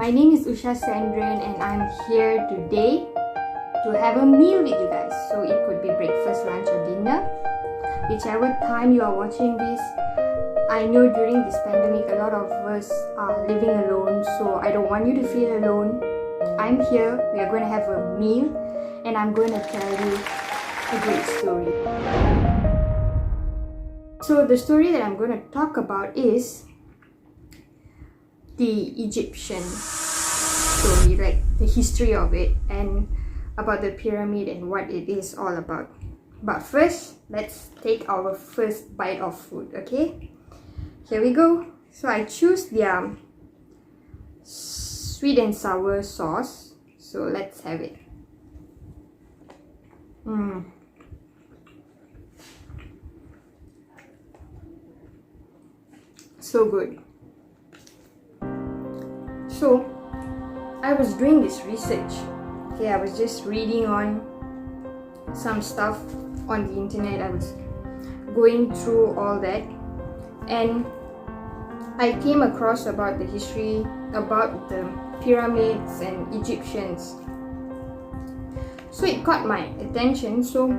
My name is Usha and I'm here today to have a meal with you guys. So it could be breakfast, lunch or dinner. Whichever time you are watching this, I know during this pandemic a lot of us are living alone, so I don't want you to feel alone. I'm here, we are going to have a meal and I'm going to tell you a great story. So the story that I'm going to talk about is the Egyptian story, like the history of it and about the pyramid and what it is all about. But first, let's take our first bite of food, okay? Here we go. So I choose their sweet and sour sauce. So let's have it. So good. So I was doing this research. Okay, I was just reading on some stuff on the internet. I was going through all that and I came across about the history about the pyramids and Egyptians. So it caught my attention. So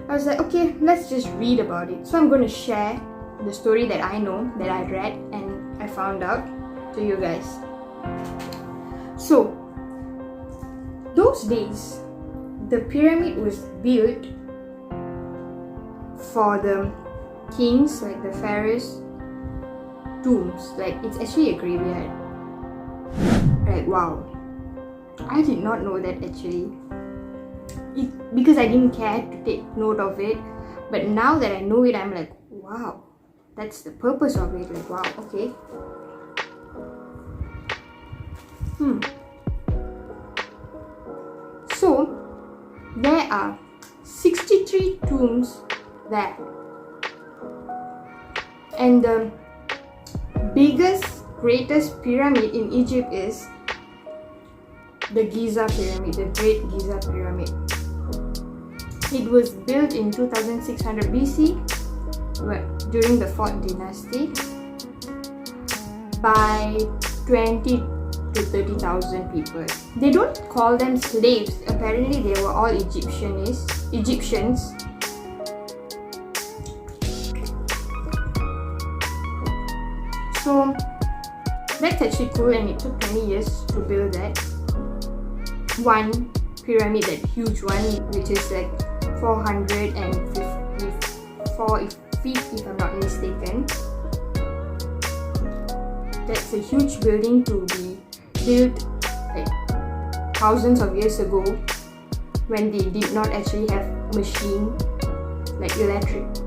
I was like, okay, let's just read about it. So I'm going to share the story that I know, that I read and I found out to you guys. So those days, the pyramid was built for the kings, like the pharaohs' tombs. Like, it's actually a graveyard. Right, wow. I did not know that actually. Because I didn't care to take note of it. But now that I know it, I'm like, wow. That's the purpose of it. Like, wow, okay. So, there are 63 tombs there. And the greatest pyramid in Egypt is the Giza pyramid, the Great Giza pyramid. It was built in 2600 BC during the 4th dynasty by 20 to 30,000 people. They don't call them slaves. Apparently they were all Egyptians. So that's actually cool, and it took 20 years to build that one pyramid, that huge one, which is like 454 feet if I'm not mistaken. That's a huge building to be built like thousands of years ago when they did not actually have machine, like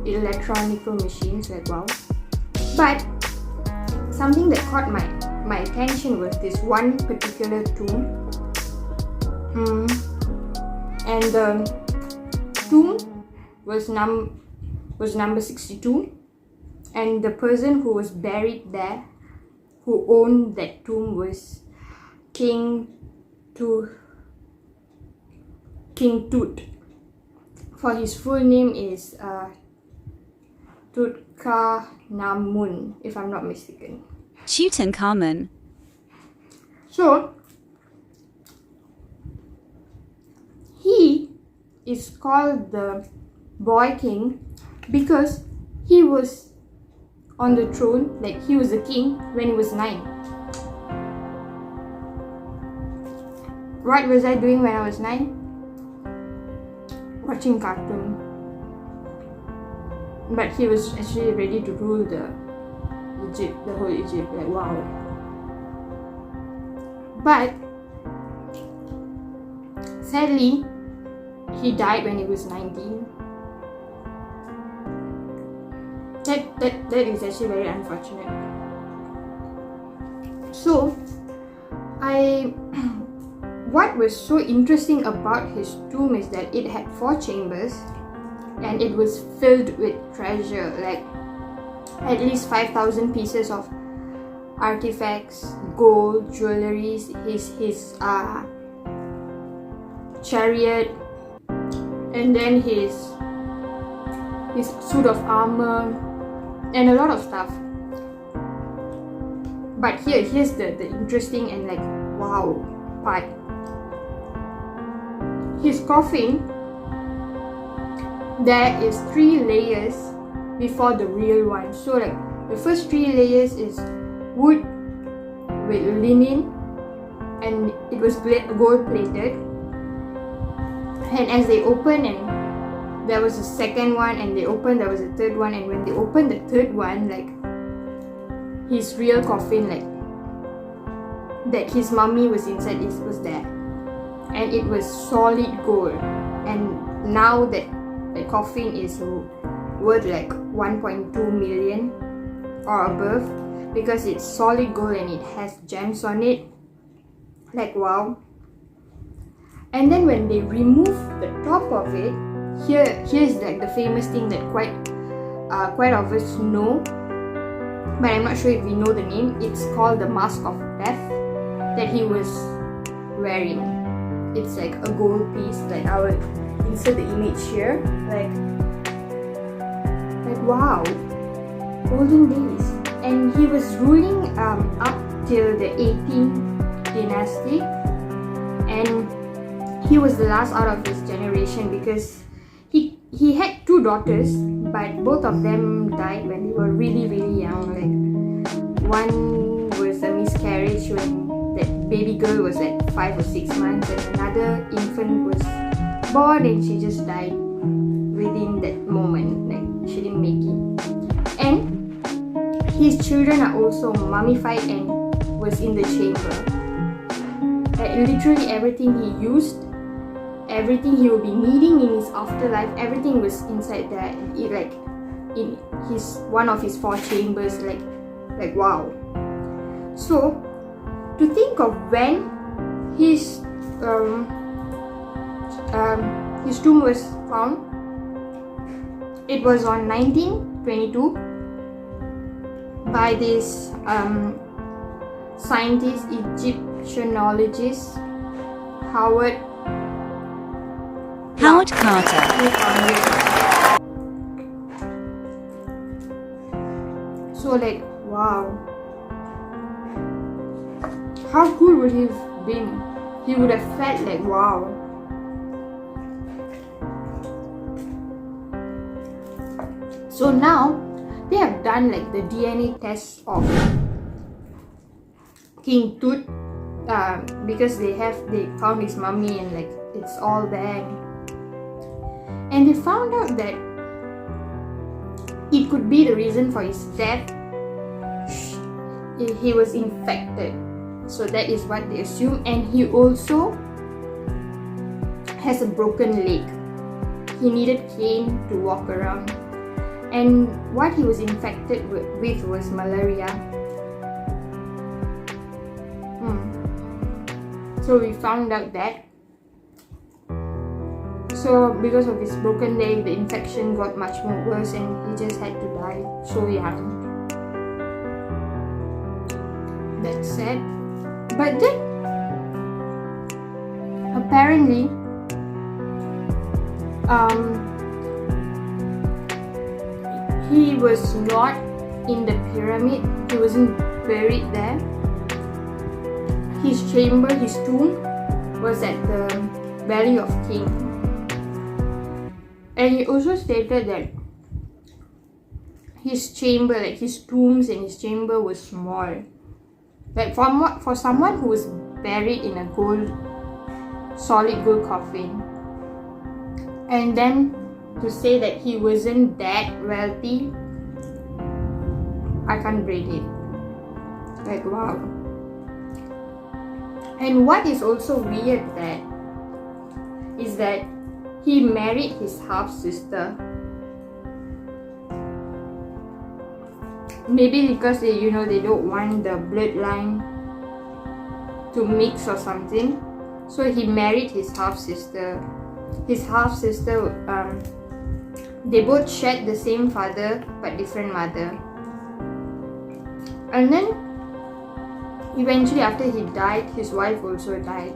electronical machines, like wow. But something that caught my attention was this one particular tomb. And the tomb was number 62, and the person who was buried there, who owned that tomb, was King Tut. For his full name is Tutankhamun, if I'm not mistaken. Tutankhamun. So he is called the boy king because he was on the throne, like he was a king when he was 9. What was I doing when I was 9? Watching cartoon. But he was actually ready to rule the whole Egypt, like wow. But sadly, he died when he was 19. That is actually very unfortunate. So, what was so interesting about his tomb is that it had 4 chambers and it was filled with treasure, like at least 5,000 pieces of artifacts, gold, jewelries, his chariot, and then his suit of armor, and a lot of stuff. But here's the interesting and like wow part. His coffin, there is 3 layers before the real one. So like the first 3 layers is wood with linen, and it was gold plated. And as they open, and there was a second one, and they opened, there was a third one, and when they opened the third one, like his real coffin, like that his mummy was inside, it was there, and it was solid gold. And now that the coffin is worth like 1.2 million or above, because it's solid gold and it has gems on it. Like wow. And then when they remove the top of it, here's like the famous thing that quite of us know, but I'm not sure if we know the name. It's called the mask of death that he was wearing. It's like a gold piece. Like I will insert the image here. Like wow, golden days. And he was ruling up till the 18th dynasty, and he was the last out of his generation because he had 2 daughters, but both of them died when they were really young. Like one was a miscarriage when that baby girl was at 5 or 6 months, and another infant was born and she just died within that moment. Like she didn't make it. And his children are also mummified and was in the chamber. Like literally everything he used, everything he will be needing in his afterlife, everything was inside there. Like in one of his 4 chambers. Like wow. So to think of when his tomb was found, it was on 1922 by this scientist, Egyptologist Howard Carter. So like wow, how cool would he have been? He would have felt like wow. So now they have done like the DNA test of King Tut, because they found his mummy and like it's all there, and they found out that it could be the reason for his death. He was infected, so that is what they assume. And he also has a broken leg. He needed cane to walk around, and what he was infected with was malaria. So we found out that. So because of his broken leg, the infection got much more worse, and he just had to die so young. That's sad. But then apparently he was not in the pyramid. He wasn't buried there. His chamber, his tomb, was at the Valley of Kings. And he also stated that his chamber, like his tombs and his chamber, was small. Like for someone who was buried in a solid gold coffin, and then to say that he wasn't that wealthy, I can't read it. Like wow. And what is also weird is that he married his half sister. Maybe because they don't want the bloodline to mix or something. So he married his half sister. His half sister, they both shared the same father but different mother. And then eventually after he died, his wife also died.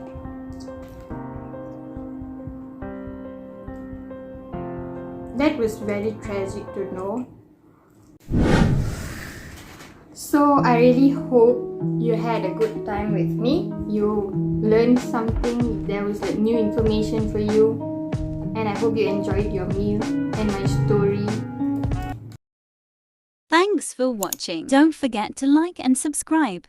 That was very tragic to know. So I really hope you had a good time with me. You learned something, there was like new information for you, and I hope you enjoyed your meal and my story. Thanks for watching. Don't forget to like and subscribe.